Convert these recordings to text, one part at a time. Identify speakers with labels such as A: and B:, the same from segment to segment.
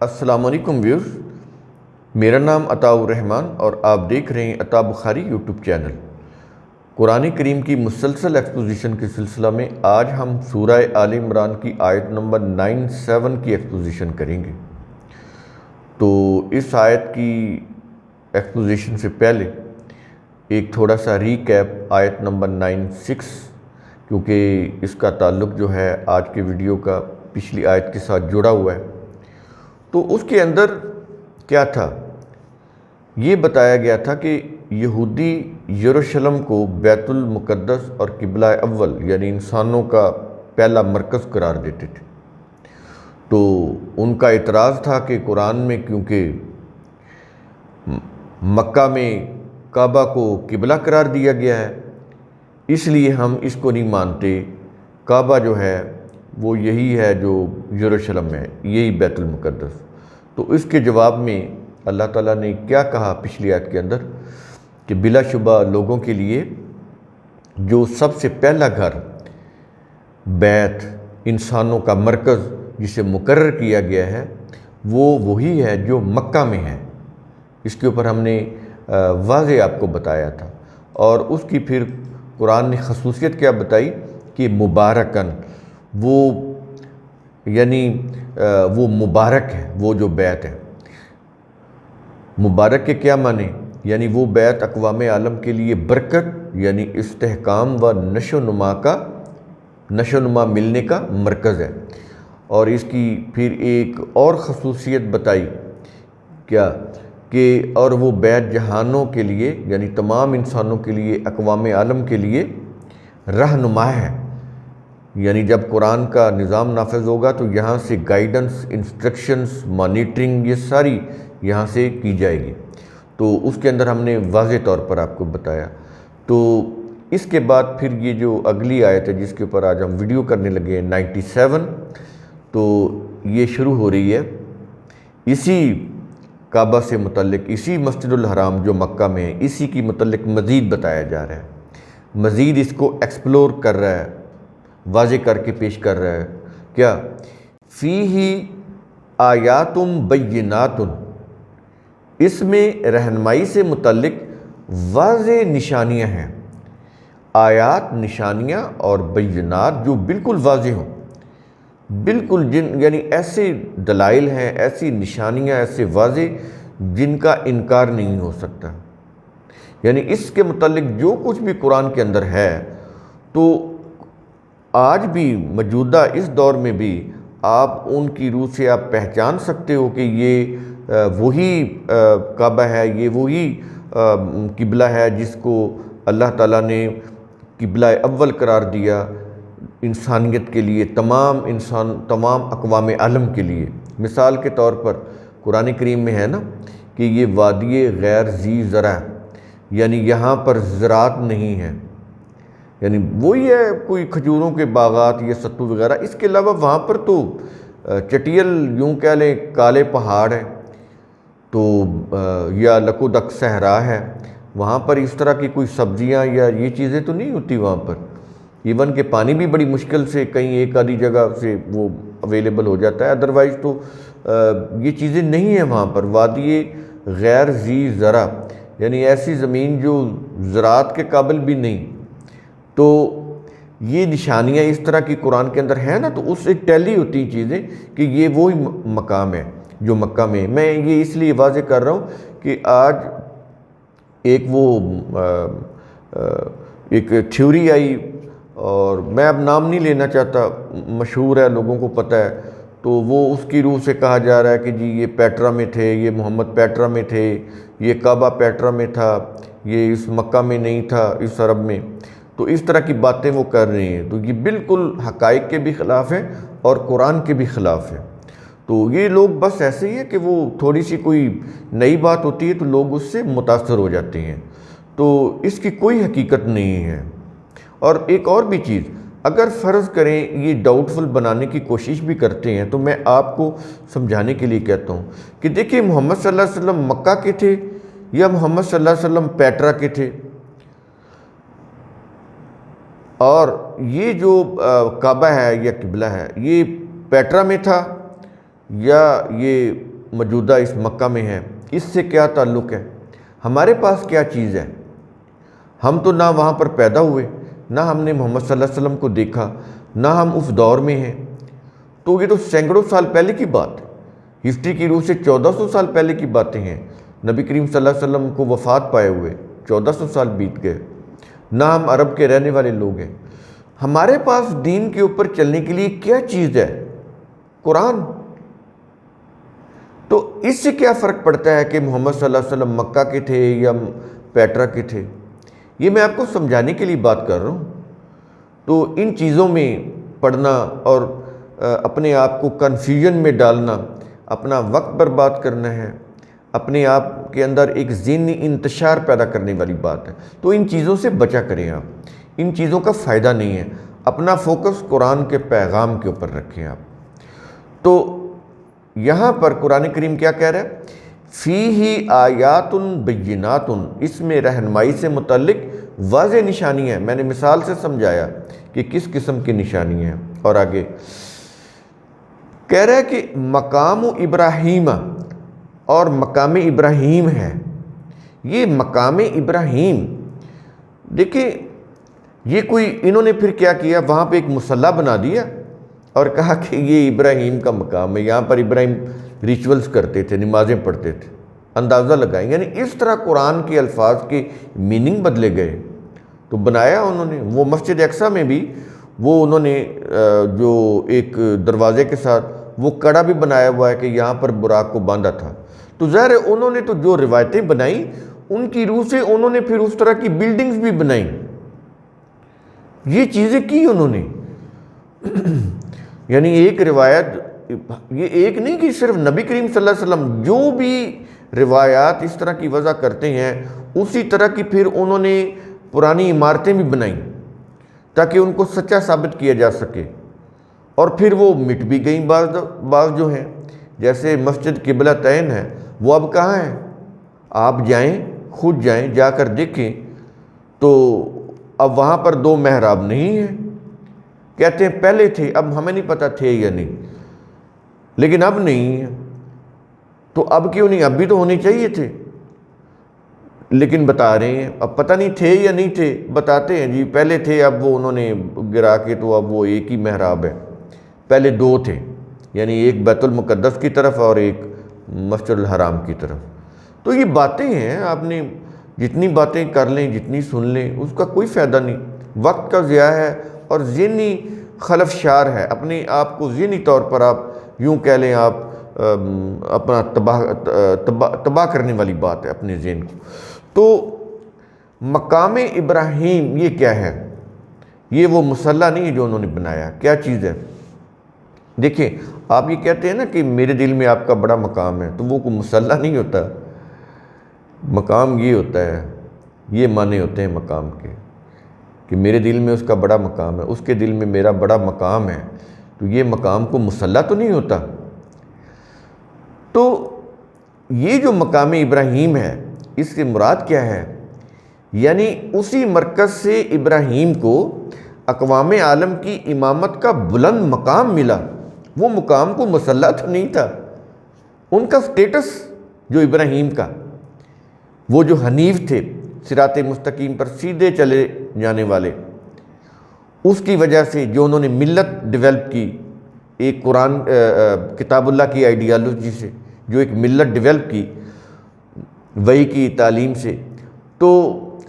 A: السلام علیکم ویورز، میرا نام عطاء الرحمن اور آپ دیکھ رہے ہیں عطاء بخاری یوٹیوب چینل۔ قرآن کریم کی مسلسل ایکسپوزیشن کے سلسلہ میں آج ہم سورہ آل عمران کی آیت نمبر 97 کی ایکسپوزیشن کریں گے۔ تو اس آیت کی ایکسپوزیشن سے پہلے ایک تھوڑا سا ریکیپ آیت نمبر 96، کیونکہ اس کا تعلق جو ہے آج کے ویڈیو کا پچھلی آیت کے ساتھ جڑا ہوا ہے۔ تو اس کے اندر کیا تھا؟ یہ بتایا گیا تھا کہ یہودی یروشلم کو بیت المقدس اور قبلہ اول یعنی انسانوں کا پہلا مرکز قرار دیتے تھے۔ تو ان کا اعتراض تھا کہ قرآن میں کیونکہ مکہ میں کعبہ کو قبلہ قرار دیا گیا ہے، اس لیے ہم اس کو نہیں مانتے۔ کعبہ جو ہے وہ یہی ہے جو یروشلم میں، یہی بیت المقدس۔ تو اس کے جواب میں اللہ تعالیٰ نے کیا کہا پچھلی آیت کے اندر کہ بلا شبہ لوگوں کے لیے جو سب سے پہلا گھر، بیت، انسانوں کا مرکز جسے مقرر کیا گیا ہے، وہ وہی ہے جو مکہ میں ہے۔ اس کے اوپر ہم نے واضح آپ کو بتایا تھا، اور اس کی پھر قرآن نے خصوصیت کیا بتائی کہ مبارکن، وہ یعنی وہ مبارک ہے، وہ جو بیت ہے۔ مبارک کے کیا معنی؟ یعنی وہ بیت اقوام عالم کے لیے برکت یعنی استحکام و نشو نما ملنے کا مرکز ہے۔ اور اس کی پھر ایک اور خصوصیت بتائی کیا کہ اور وہ بیت جہانوں کے لیے یعنی تمام انسانوں کے لیے، اقوام عالم کے لیے رہنما ہے۔ یعنی جب قرآن کا نظام نافذ ہوگا تو یہاں سے گائیڈنس، انسٹرکشنز، مانیٹرنگ یہ ساری یہاں سے کی جائے گی۔ تو اس کے اندر ہم نے واضح طور پر آپ کو بتایا۔ تو اس کے بعد پھر یہ جو اگلی آیت ہے جس کے اوپر آج ہم ویڈیو کرنے لگے ہیں 97، تو یہ شروع ہو رہی ہے اسی کعبہ سے متعلق، اسی مسجد الحرام جو مکہ میں ہے، اسی کی متعلق مزید بتایا جا رہا ہے، مزید اس کو ایکسپلور کر رہا ہے، واضح کر کے پیش کر رہا ہے۔ کیا؟ فیہ آیات بینات، اس میں رہنمائی سے متعلق واضح نشانیاں ہیں، آیات، نشانیاں اور بینات جو بالکل واضح ہوں، بالکل یعنی ایسے دلائل ہیں، ایسی نشانیاں ایسے واضح جن کا انکار نہیں ہو سکتا۔ یعنی اس کے متعلق جو کچھ بھی قرآن کے اندر ہے، تو آج بھی موجودہ اس دور میں بھی آپ ان کی روح سے آپ پہچان سکتے ہو کہ یہ وہی کعبہ ہے، یہ وہی قبلہ ہے جس کو اللہ تعالیٰ نے قبلہ اول قرار دیا انسانیت کے لیے، تمام اقوام عالم کے لیے۔ مثال کے طور پر قرآن کریم میں ہے نا کہ یہ وادی غیر ذی زرع، یعنی یہاں پر زراعت نہیں ہے، یعنی وہی ہے کوئی کھجوروں کے باغات، یہ ستو وغیرہ، اس کے علاوہ وہاں پر تو چٹیل یوں کہہ لیں کالے پہاڑ ہیں، تو یا لکودک صحرا ہے، وہاں پر اس طرح کی کوئی سبزیاں یا یہ چیزیں تو نہیں ہوتی وہاں پر۔ ایون کہ پانی بھی بڑی مشکل سے کہیں ایک آدھی جگہ سے وہ اویلیبل ہو جاتا ہے، ادروائز تو یہ چیزیں نہیں ہیں وہاں پر۔ وادی غیر ذی زرع یعنی ایسی زمین جو زراعت کے قابل بھی نہیں۔ تو یہ نشانیاں اس طرح کی قرآن کے اندر ہیں نا، تو اس سے ٹیلی ہوتی ہیں چیزیں کہ یہ وہی مقام ہے جو مکہ میں۔ میں یہ اس لیے واضح کر رہا ہوں کہ آج ایک تھیوری آئی، اور میں اب نام نہیں لینا چاہتا، مشہور ہے، لوگوں کو پتہ ہے، تو وہ اس کی روح سے کہا جا رہا ہے کہ جی یہ پیٹرا میں تھے، یہ محمد پیٹرا میں تھے، یہ کعبہ پیٹرا میں تھا، یہ اس مکہ میں نہیں تھا، اس عرب میں۔ تو اس طرح کی باتیں وہ کر رہے ہیں، تو یہ بالکل حقائق کے بھی خلاف ہے اور قرآن کے بھی خلاف ہے۔ تو یہ لوگ بس ایسے ہی ہے کہ وہ تھوڑی سی کوئی نئی بات ہوتی ہے تو لوگ اس سے متاثر ہو جاتے ہیں، تو اس کی کوئی حقیقت نہیں ہے۔ اور ایک اور بھی چیز، اگر فرض کریں یہ ڈاؤٹ فل بنانے کی کوشش بھی کرتے ہیں، تو میں آپ کو سمجھانے کے لیے کہتا ہوں کہ دیکھیں محمد صلی اللہ علیہ وسلم مکہ کے تھے یا محمد صلی اللہ علیہ وسلم پیٹرا کے تھے، اور یہ جو کعبہ ہے یا قبلہ ہے یہ پیٹرا میں تھا یا یہ موجودہ اس مکہ میں ہے اس سے کیا تعلق ہے؟ ہمارے پاس کیا چیز ہے؟ ہم تو نہ وہاں پر پیدا ہوئے، نہ ہم نے محمد صلی اللہ علیہ وسلم کو دیکھا، نہ ہم اس دور میں ہیں۔ تو یہ تو سینکڑوں سال پہلے کی بات ہے، ہسٹری کی روح سے 1400 سال پہلے کی باتیں ہیں۔ نبی کریم صلی اللہ علیہ وسلم کو وفات پائے ہوئے 1400 سال بیت گئے، نہ ہم عرب کے رہنے والے لوگ ہیں۔ ہمارے پاس دین کے اوپر چلنے کے لیے کیا چیز ہے؟ قرآن۔ تو اس سے کیا فرق پڑتا ہے کہ محمد صلی اللہ علیہ وسلم مکہ کے تھے یا پیٹرا کے تھے؟ یہ میں آپ کو سمجھانے کے لیے بات کر رہا ہوں۔ تو ان چیزوں میں پڑھنا اور اپنے آپ کو کنفیوژن میں ڈالنا، اپنا وقت برباد کرنا ہے، اپنے آپ کے اندر ایک ذہنی انتشار پیدا کرنے والی بات ہے۔ تو ان چیزوں سے بچا کریں آپ، ان چیزوں کا فائدہ نہیں ہے۔ اپنا فوکس قرآن کے پیغام کے اوپر رکھیں آپ۔ تو یہاں پر قرآن کریم کیا کہہ رہا ہے؟ فیہ آیات بینات، اس میں رہنمائی سے متعلق واضح نشانی ہے۔ میں نے مثال سے سمجھایا کہ کس قسم کی نشانی ہے۔ اور آگے کہہ رہا ہے کہ مقام ابراہیم، اور مقام ابراہیم ہے۔ یہ مقام ابراہیم، دیکھیں یہ کوئی انہوں نے پھر کیا کیا، وہاں پہ ایک مصلی بنا دیا اور کہا کہ یہ ابراہیم کا مقام ہے، یہاں پر ابراہیم ریچولز کرتے تھے، نمازیں پڑھتے تھے۔ اندازہ لگائیں، یعنی اس طرح قرآن کے الفاظ کے میننگ بدلے گئے۔ تو بنایا انہوں نے، وہ مسجد اقصیٰ میں بھی وہ انہوں نے جو ایک دروازے کے ساتھ وہ کڑا بھی بنایا ہوا ہے کہ یہاں پر براق کو باندھا تھا۔ تو ظاہر ہے انہوں نے تو جو روایتیں بنائیں ان کی روح سے انہوں نے پھر اس طرح کی بلڈنگز بھی بنائیں، یہ چیزیں کی انہوں نے۔ یعنی ایک روایت، یہ ایک نہیں کہ صرف نبی کریم صلی اللہ علیہ وسلم، جو بھی روایات اس طرح کی وضع کرتے ہیں اسی طرح کی پھر انہوں نے پرانی عمارتیں بھی بنائیں تاکہ ان کو سچا ثابت کیا جا سکے، اور پھر وہ مٹ بھی گئیں۔ بعض جو ہیں جیسے مسجد قبلہ تین ہے، وہ اب کہاں ہے؟ آپ جائیں، خود جائیں، جا کر دیکھیں تو اب وہاں پر 2 محراب نہیں ہیں۔ کہتے ہیں پہلے تھے، اب ہمیں نہیں پتہ تھے یا نہیں، لیکن اب نہیں ہیں۔ تو اب کیوں نہیں؟ اب بھی تو ہونے چاہیے تھے، لیکن بتا رہے ہیں اب پتہ نہیں تھے یا نہیں تھے، بتاتے ہیں جی پہلے تھے، اب وہ انہوں نے گرا کے تو اب وہ ایک ہی محراب ہے، پہلے 2 تھے، یعنی ایک بیت المقدس کی طرف اور ایک مسجد الحرام کی طرف۔ تو یہ باتیں ہیں، آپ نے جتنی باتیں کر لیں، جتنی سن لیں، اس کا کوئی فائدہ نہیں، وقت کا ضیاع ہے اور ذہنی خلف شار ہے۔ اپنے آپ کو ذہنی طور پر آپ یوں کہہ لیں، آپ اپنا تباہ کرنے والی بات ہے اپنے ذہن کو۔ تو مقام ابراہیم یہ کیا ہے؟ یہ وہ مصلی نہیں ہے جو انہوں نے بنایا، کیا چیز ہے؟ دیکھیں آپ یہ کہتے ہیں نا کہ میرے دل میں آپ کا بڑا مقام ہے، تو وہ کوئی مصلی نہیں ہوتا۔ مقام یہ ہوتا ہے، یہ معنی ہوتے ہیں مقام کے کہ میرے دل میں اس کا بڑا مقام ہے، اس کے دل میں میرا بڑا مقام ہے، تو یہ مقام کو مصلی تو نہیں ہوتا۔ تو یہ جو مقام ابراہیم ہے اس سے مراد کیا ہے؟ یعنی اسی مرکز سے ابراہیم کو اقوام عالم کی امامت کا بلند مقام ملا۔ وہ مقام کو مصلی تو نہیں تھا، ان کا سٹیٹس جو ابراہیم کا، وہ جو حنیف تھے، صراط مستقیم پر سیدھے چلے جانے والے، اس کی وجہ سے جو انہوں نے ملت ڈیولپ کی، ایک قرآن کتاب اللہ کی آئیڈیالوجی سے جو ایک ملت ڈیولپ کی وحی کی تعلیم سے، تو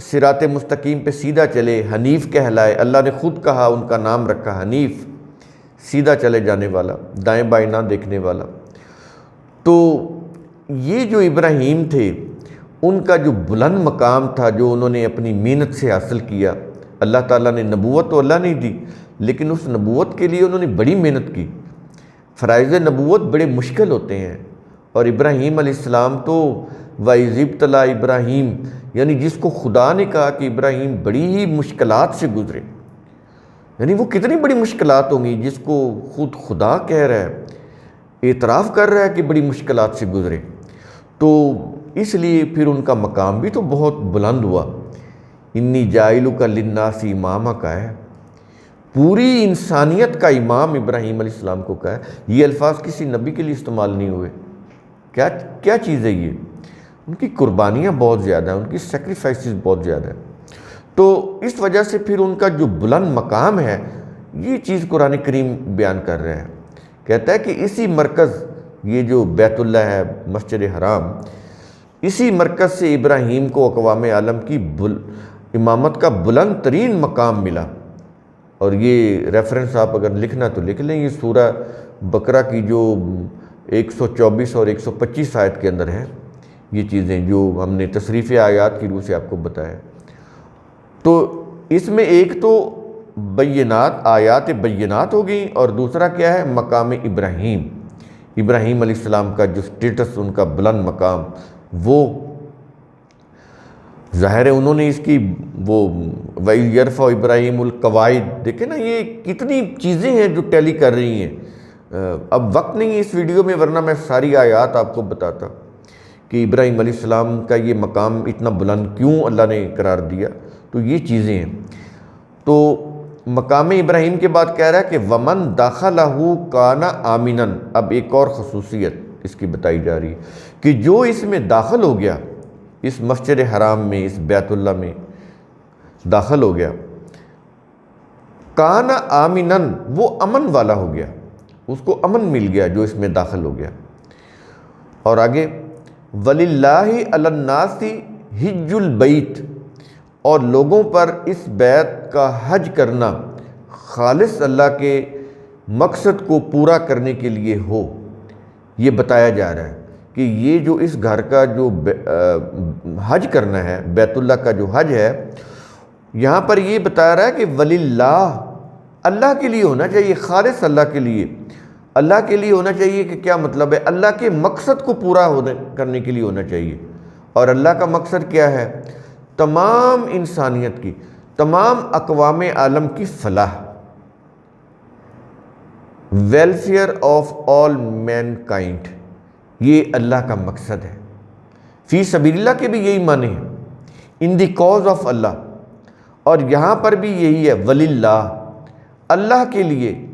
A: صراط مستقیم پہ سیدھا چلے، حنیف کہلائے۔ اللہ نے خود کہا، ان کا نام رکھا حنیف، سیدھا چلے جانے والا، دائیں بائیں نہ دیکھنے والا۔ تو یہ جو ابراہیم تھے ان کا جو بلند مقام تھا، جو انہوں نے اپنی محنت سے حاصل کیا، اللہ تعالیٰ نے نبوت تو اللہ نے دی، لیکن اس نبوت کے لیے انہوں نے بڑی محنت کی۔ فرائض نبوت بڑے مشکل ہوتے ہیں، اور ابراہیم علیہ السلام تو وَإِذِ ابْتَلَىٰ ابراہیم، یعنی جس کو خدا نے کہا کہ ابراہیم بڑی ہی مشکلات سے گزرے، یعنی وہ کتنی بڑی مشکلات ہوں گی جس کو خود خدا کہہ رہا ہے، اعتراف کر رہا ہے کہ بڑی مشکلات سے گزرے، تو اس لیے پھر ان کا مقام بھی تو بہت بلند ہوا۔ انی جاعلک للناس امامہ کا ہے، پوری انسانیت کا امام ابراہیم علیہ السلام کو کہا ہے۔ یہ الفاظ کسی نبی کے لیے استعمال نہیں ہوئے، کیا کیا چیز ہے یہ؟ ان کی قربانیاں بہت زیادہ ہیں، ان کی سیکریفائسز بہت زیادہ ہیں۔ تو اس وجہ سے پھر ان کا جو بلند مقام ہے، یہ چیز قرآن کریم بیان کر رہے ہیں۔ کہتا ہے کہ اسی مرکز، یہ جو بیت اللہ ہے، مسجد حرام، اسی مرکز سے ابراہیم کو اقوام عالم کی امامت کا بلند ترین مقام ملا۔ اور یہ ریفرنس آپ اگر لکھنا تو لکھ لیں، یہ سورہ بقرہ کی جو 124 اور 125 آیت کے اندر ہے یہ چیزیں، جو ہم نے تصریف آیات کی روح سے آپ کو بتایا۔ تو اس میں ایک تو بینات، آیات بینات ہو گئیں، اور دوسرا کیا ہے؟ مقام ابراہیم، ابراہیم علیہ السلام کا جو سٹیٹس، ان کا بلند مقام، وہ ظاہر ہے انہوں نے اس کی وہ وَإِذْ يَرْفَعُ إِبْرَاهِيمُ الْقَوَاعِدَ، دیکھیں نا یہ کتنی چیزیں ہیں جو ٹیلی کر رہی ہیں۔ اب وقت نہیں ہے اس ویڈیو میں، ورنہ میں ساری آیات آپ کو بتاتا کہ ابراہیم علیہ السلام کا یہ مقام اتنا بلند کیوں اللہ نے قرار دیا۔ تو یہ چیزیں ہیں۔ تو مقام ابراہیم کے بعد کہہ رہا ہے کہ وَمَن دَخَلَهُ كَانَ آمِنًا، اب ایک اور خصوصیت اس کی بتائی جا رہی ہے کہ جو اس میں داخل ہو گیا، اس مسجد حرام میں، اس بیت اللہ میں داخل ہو گیا، کان آمنن، وہ امن والا ہو گیا، اس کو امن مل گیا جو اس میں داخل ہو گیا۔ اور آگے وَلِلَّهِ عَلَى النَّاسِ حِجُّ الْبَيْتِ، اور لوگوں پر اس بیت کا حج کرنا خالص اللہ کے مقصد کو پورا کرنے کے لیے ہو، یہ بتایا جا رہا ہے کہ یہ جو اس گھر کا جو حج کرنا ہے، بیت اللہ کا جو حج ہے، یہاں پر یہ بتا رہا ہے کہ وَلِلَّهِ، اللہ کے لیے ہونا چاہیے، خالص اللہ کے لیے، اللہ کے لیے ہونا چاہیے۔ کہ کیا مطلب ہے؟ اللہ کے مقصد کو پورا کرنے کے لیے ہونا چاہیے۔ اور اللہ کا مقصد کیا ہے؟ تمام انسانیت کی، تمام اقوام عالم کی فلاح، welfare of all mankind, یہ اللہ کا مقصد ہے۔ فی سبیل اللہ کے بھی یہی معنی ہیں، ان دی کاز آف اللہ، اور یہاں پر بھی یہی ہے وَلِلَّهِ، اللہ کے لیے۔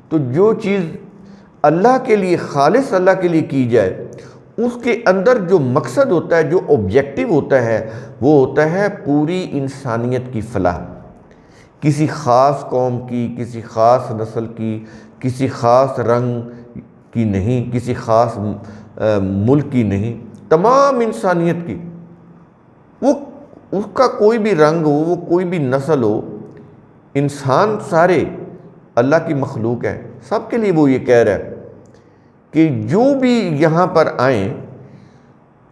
A: تو جو چیز اللہ کے لیے، خالص اللہ کے لیے کی جائے، اس کے اندر جو مقصد ہوتا ہے، جو آبجیکٹو ہوتا ہے، وہ ہوتا ہے پوری انسانیت کی فلاح، کسی خاص قوم کی، کسی خاص نسل کی، کسی خاص رنگ کی نہیں، کسی خاص ملک کی نہیں، تمام انسانیت کی۔ وہ اس کا کوئی بھی رنگ ہو، وہ کوئی بھی نسل ہو، انسان سارے اللہ کی مخلوق ہیں، سب کے لیے وہ یہ کہہ رہا ہے کہ جو بھی یہاں پر آئیں،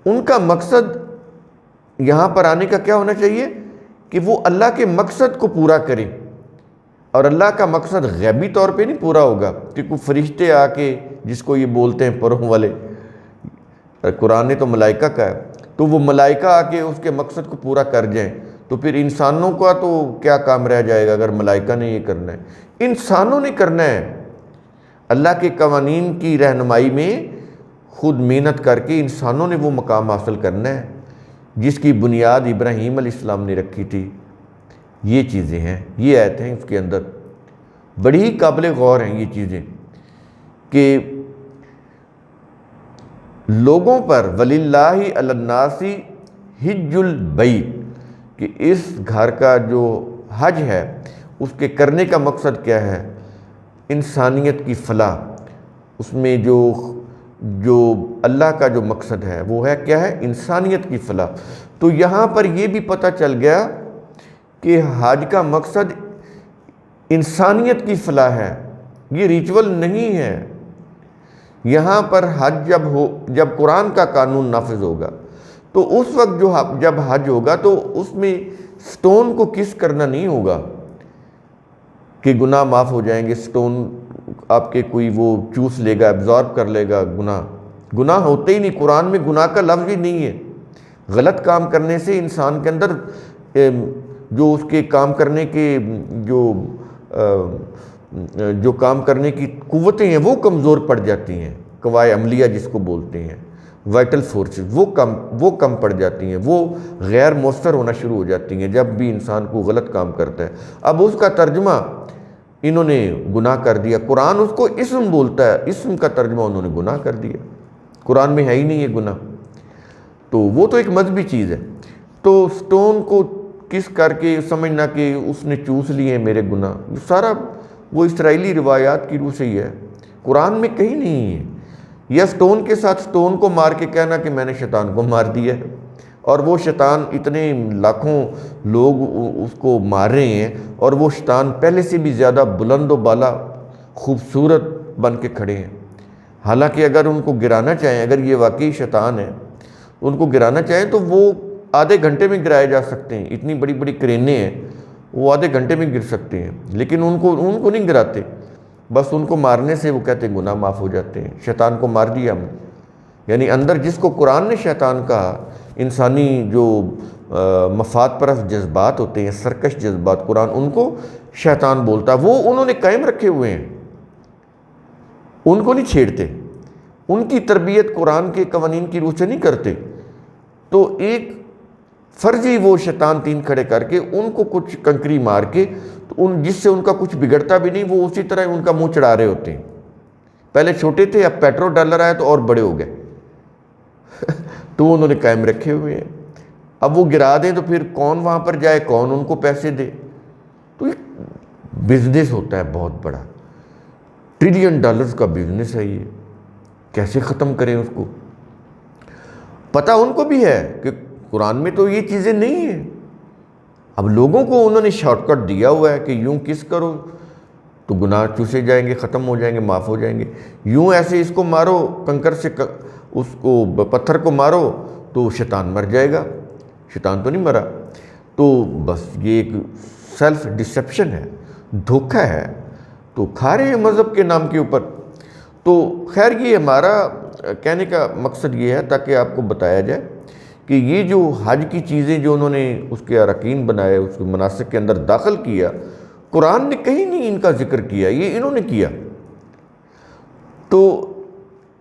A: ان کا مقصد یہاں پر آنے کا کیا ہونا چاہیے؟ کہ وہ اللہ کے مقصد کو پورا کریں۔ اور اللہ کا مقصد غیبی طور پہ نہیں پورا ہوگا کہ کوئی فرشتے آ کے، جس کو یہ بولتے ہیں پروں والے، قرآن نے تو ملائکہ کا ہے، تو وہ ملائکہ آ کے اس کے مقصد کو پورا کر جائیں، تو پھر انسانوں کا تو کیا کام رہ جائے گا اگر ملائکہ نے یہ کرنا ہے؟ انسانوں نے کرنا ہے، اللہ کے قوانین کی رہنمائی میں خود محنت کر کے انسانوں نے وہ مقام حاصل کرنا ہے جس کی بنیاد ابراہیم علیہ السلام نے رکھی تھی۔ یہ چیزیں ہیں، یہ آیتیں ہیں اس کے اندر، بڑی ہی قابل غور ہیں یہ چیزیں، کہ لوگوں پر وَلِلَّهِ عَلَى النَّاسِ حِجُّ الْبَيْتِ، کہ اس گھر کا جو حج ہے، اس کے کرنے کا مقصد کیا ہے؟ انسانیت کی فلاح۔ اس میں جو اللہ کا جو مقصد ہے وہ ہے کیا ہے؟ انسانیت کی فلاح۔ تو یہاں پر یہ بھی پتہ چل گیا کہ حج کا مقصد انسانیت کی فلاح ہے، یہ ریچول نہیں ہے۔ یہاں پر حج جب قرآن کا قانون نافذ ہوگا، تو اس وقت جب حج ہوگا تو اس میں سٹون کو کس کرنا نہیں ہوگا کہ گناہ معاف ہو جائیں گے، سٹون آپ کے کوئی وہ چوس لے گا، ایبزارب کر لے گا گناہ ہوتے ہی نہیں۔ قرآن میں گناہ کا لفظ ہی نہیں ہے۔ غلط کام کرنے سے انسان کے اندر جو اس کے کام کرنے کے جو کام کرنے کی قوتیں ہیں وہ کمزور پڑ جاتی ہیں، قوائے عملیہ جس کو بولتے ہیں، وائٹل فورسز، وہ کم پڑ جاتی ہیں، وہ غیر مؤثر ہونا شروع ہو جاتی ہیں جب بھی انسان کو غلط کام کرتا ہے۔ اب اس کا ترجمہ انہوں نے گناہ کر دیا، قرآن اس کو اسم بولتا ہے، اسم کا ترجمہ انہوں نے گناہ کر دیا۔ قرآن میں ہے ہی نہیں یہ گناہ، تو وہ تو ایک مذہبی چیز ہے۔ تو سٹون کو کس کر کے سمجھنا کہ اس نے چوس لیے ہیں میرے گناہ، یہ سارا وہ اسرائیلی روایات کی روح سے ہی ہے، قرآن میں کہیں نہیں ہے۔ یا سٹون کے ساتھ سٹون کو مار کے کہنا کہ میں نے شیطان کو مار دیا ہے، اور وہ شیطان اتنے لاکھوں لوگ اس کو مار رہے ہیں، اور وہ شیطان پہلے سے بھی زیادہ بلند و بالا خوبصورت بن کے کھڑے ہیں۔ حالانکہ اگر ان کو گرانا چاہیں، اگر یہ واقعی شیطان ہے، ان کو گرانا چاہیں تو وہ آدھے گھنٹے میں گرائے جا سکتے ہیں، اتنی بڑی بڑی کرینے ہیں، وہ آدھے گھنٹے میں گر سکتے ہیں، لیکن ان کو نہیں گراتے، بس ان کو مارنے سے وہ کہتے ہیں گناہ معاف ہو جاتے ہیں، شیطان کو مار دیا ہم نے۔ یعنی اندر جس کو قرآن نے شیطان کہا، انسانی جو مفاد پرست جذبات ہوتے ہیں، سرکش جذبات، قرآن ان کو شیطان بولتا، وہ انہوں نے قائم رکھے ہوئے ہیں، ان کو نہیں چھیڑتے، ان کی تربیت قرآن کے قوانین کی روح سے نہیں کرتے۔ تو ایک فرضی وہ شیطان تین کھڑے کر کے ان کو کچھ کنکری مار کے، تو جس سے ان کا کچھ بگڑتا بھی نہیں، وہ اسی طرح ان کا منہ چڑھا رہے ہوتے ہیں۔ پہلے چھوٹے تھے، اب پیٹرول ڈالر آیا تو اور بڑے ہو گئے تو وہ انہوں نے قائم رکھے ہوئے ہیں۔ اب وہ گرا دیں تو پھر کون وہاں پر جائے، کون ان کو پیسے دے؟ تو یہ بزنس ہوتا ہے بہت بڑا، $1 ٹریلین کا بزنس ہے، یہ کیسے ختم کریں اس کو؟ پتہ ان کو بھی ہے کہ قرآن میں تو یہ چیزیں نہیں ہیں، اب لوگوں کو انہوں نے شارٹ کٹ دیا ہوا ہے کہ یوں کس کرو تو گناہ چوسے جائیں گے، ختم ہو جائیں گے، معاف ہو جائیں گے، یوں ایسے اس کو مارو، کنکر سے اس کو پتھر کو مارو تو شیطان مر جائے گا۔ شیطان تو نہیں مرا، تو بس یہ ایک سیلف ڈسیپشن ہے، دھوکہ ہے، تو کھا رہے ہیں مذہب کے نام کے اوپر۔ تو خیر یہ ہمارا کہنے کا مقصد یہ ہے تاکہ آپ کو بتایا جائے کہ یہ جو حج کی چیزیں جو انہوں نے اس کے اراکین بنائے، اس کے مناسک کے اندر داخل کیا، قرآن نے کہیں نہیں ان کا ذکر کیا، یہ انہوں نے کیا۔ تو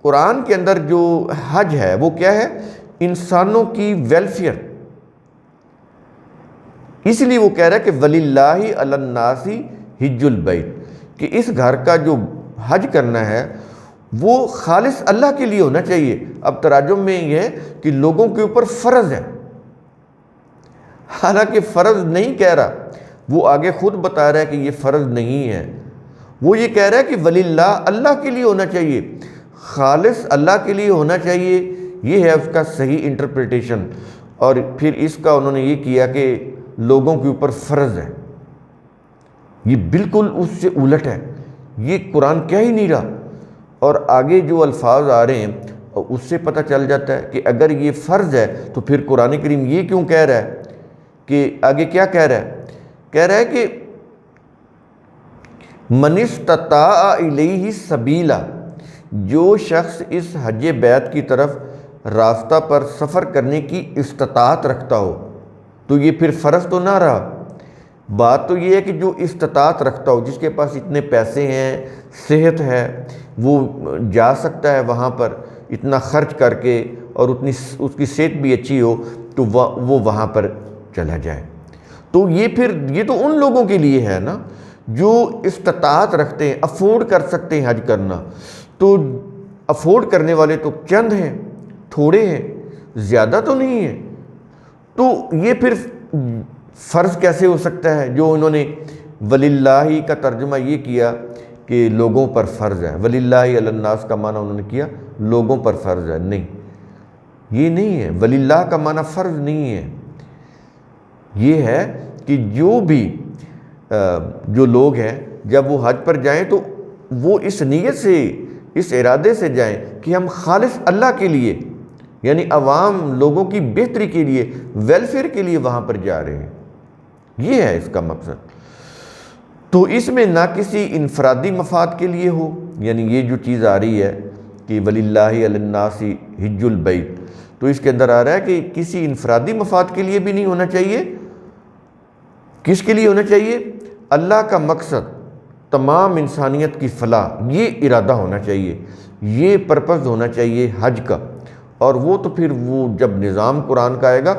A: قرآن کے اندر جو حج ہے وہ کیا ہے؟ انسانوں کی ویلفیئر، اس لیے وہ کہہ رہا ہے کہ وَلِلَّهِ عَلَى النَّاسِ حِجُّ الْبَيْتِ، کہ اس گھر کا جو حج کرنا ہے وہ خالص اللہ کے لیے ہونا چاہیے۔ اب تراجم میں یہ ہے کہ لوگوں کے اوپر فرض ہے، حالانکہ فرض نہیں کہہ رہا، وہ آگے خود بتا رہا ہے کہ یہ فرض نہیں ہے، وہ یہ کہہ رہا ہے کہ وَلِلَّهِ، اللہ کے لیے ہونا چاہیے، خالص اللہ کے لیے ہونا چاہیے، یہ ہے اس کا صحیح انٹرپریٹیشن۔ اور پھر اس کا انہوں نے یہ کیا کہ لوگوں کے اوپر فرض ہے، یہ بالکل اس سے الٹ ہے، یہ قرآن کہہ ہی نہیں رہا۔ اور آگے جو الفاظ آ رہے ہیں اس سے پتہ چل جاتا ہے کہ اگر یہ فرض ہے تو پھر قرآن کریم یہ کیوں کہہ رہا ہے کہ آگے کیا کہہ رہا ہے؟ کہہ رہا ہے کہ من استطاع الیہ سبیلا، جو شخص اس حج بیت کی طرف راستہ پر سفر کرنے کی استطاعت رکھتا ہو، تو یہ پھر فرض تو نہ رہا۔ بات تو یہ ہے کہ جو استطاعت رکھتا ہو، جس کے پاس اتنے پیسے ہیں، صحت ہے، وہ جا سکتا ہے وہاں پر اتنا خرچ کر کے، اور اتنی اس کی صحت بھی اچھی ہو تو وہ وہاں پر چلا جائے۔ تو یہ تو ان لوگوں کے لیے ہے نا جو استطاعت رکھتے ہیں، افورڈ کر سکتے ہیں حج کرنا۔ تو افورڈ کرنے والے تو چند ہیں، تھوڑے ہیں، زیادہ تو نہیں ہیں، تو یہ پھر فرض کیسے ہو سکتا ہے؟ جو انہوں نے وَلِلَّهِ کا ترجمہ یہ کیا کہ لوگوں پر فرض ہے، وَلِلَّهِ عَلَى النَّاسِ کا معنی انہوں نے کیا لوگوں پر فرض ہے، نہیں، یہ نہیں ہے، وَلِلَّهِ کا معنی فرض نہیں ہے، یہ ہے کہ جو بھی جو لوگ ہیں جب وہ حج پر جائیں تو وہ اس نیت سے، اس ارادے سے جائیں کہ ہم خالص اللہ کے لیے، یعنی عوام لوگوں کی بہتری کے لیے، ویلفیئر کے لیے وہاں پر جا رہے ہیں، یہ ہے اس کا مقصد۔ تو اس میں نہ کسی انفرادی مفاد کے لیے ہو، یعنی یہ جو چیز آ رہی ہے کہ وَلِلَّهِ عَلَى النَّاسِ حِجُّ الْبَيْتِ، تو اس کے اندر آ رہا ہے کہ کسی انفرادی مفاد کے لیے بھی نہیں ہونا چاہیے۔ کس کے لیے ہونا چاہیے؟ اللہ کا مقصد تمام انسانیت کی فلاح، یہ ارادہ ہونا چاہیے، یہ پرپس ہونا چاہیے حج کا۔ اور وہ تو پھر وہ جب نظام قرآن کا آئے گا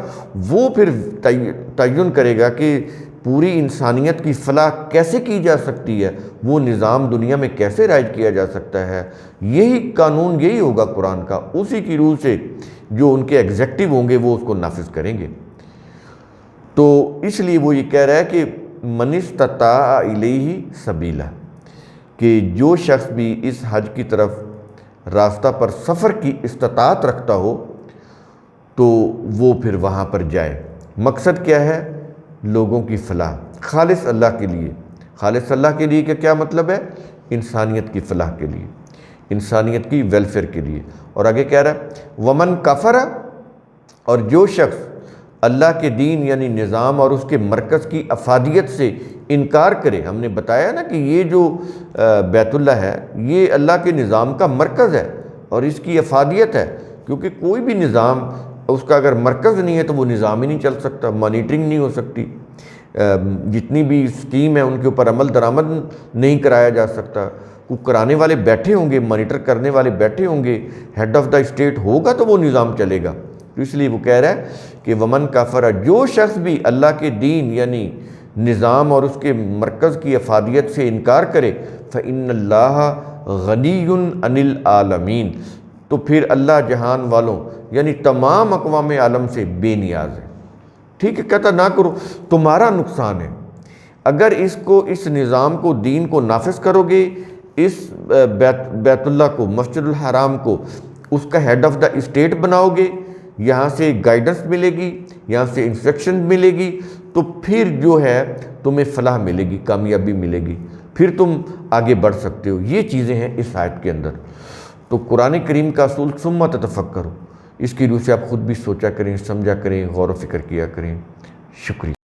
A: وہ پھر تعین کرے گا کہ پوری انسانیت کی فلاح کیسے کی جا سکتی ہے، وہ نظام دنیا میں کیسے رائج کیا جا سکتا ہے، یہی قانون، یہی ہوگا قرآن کا، اسی کی روح سے جو ان کے ایگزیکٹو ہوں گے وہ اس کو نافذ کریں گے۔ تو اس لیے وہ یہ کہہ رہا ہے کہ من استطاع الیہ سبیلا، کہ جو شخص بھی اس حج کی طرف راستہ پر سفر کی استطاعت رکھتا ہو تو وہ پھر وہاں پر جائے۔ مقصد کیا ہے؟ لوگوں کی فلاح، خالص اللہ کے لیے۔ خالص اللہ کے لیے کیا مطلب ہے؟ انسانیت کی فلاح کے لیے، انسانیت کی ویلفیئر کے لیے۔ اور آگے کہہ رہا ہے ومن کفر، اور جو شخص اللہ کے دین یعنی نظام اور اس کے مرکز کی افادیت سے انکار کرے۔ ہم نے بتایا نا کہ یہ جو بیت اللہ ہے یہ اللہ کے نظام کا مرکز ہے اور اس کی افادیت ہے، کیونکہ کوئی بھی نظام اس کا اگر مرکز نہیں ہے تو وہ نظام ہی نہیں چل سکتا، مانیٹرنگ نہیں ہو سکتی، جتنی بھی اسکیم ہے ان کے اوپر عمل درآمد نہیں کرایا جا سکتا۔ کوئی کرانے والے بیٹھے ہوں گے، مانیٹر کرنے والے بیٹھے ہوں گے، ہیڈ آف دا اسٹیٹ ہوگا تو وہ نظام چلے گا۔ تو اس لیے وہ کہہ رہا ہے کہ ومن کفر، جو شخص بھی اللہ کے دین یعنی نظام اور اس کے مرکز کی افادیت سے انکار کرے فإن اللہ غنی عن العالمین، تو پھر اللہ جہان والوں یعنی تمام اقوام عالم سے بے نیاز ہے۔ ٹھیک ہے، کہتا نہ کرو، تمہارا نقصان ہے اگر اس نظام کو، دین کو نافذ کرو گے، اس بیت اللہ کو، مسجد الحرام کو اس کا ہیڈ آف دا اسٹیٹ بناؤ گے، یہاں سے گائیڈنس ملے گی، یہاں سے انسٹرکشن ملے گی، تو پھر جو ہے تمہیں فلاح ملے گی، کامیابی ملے گی، پھر تم آگے بڑھ سکتے ہو۔ یہ چیزیں ہیں اس آیت کے اندر۔ تو قرآن کریم کا اصول ثم تتفکروا، اس کی روح سے آپ خود بھی سوچا کریں، سمجھا کریں، غور و فکر کیا کریں۔ شکریہ۔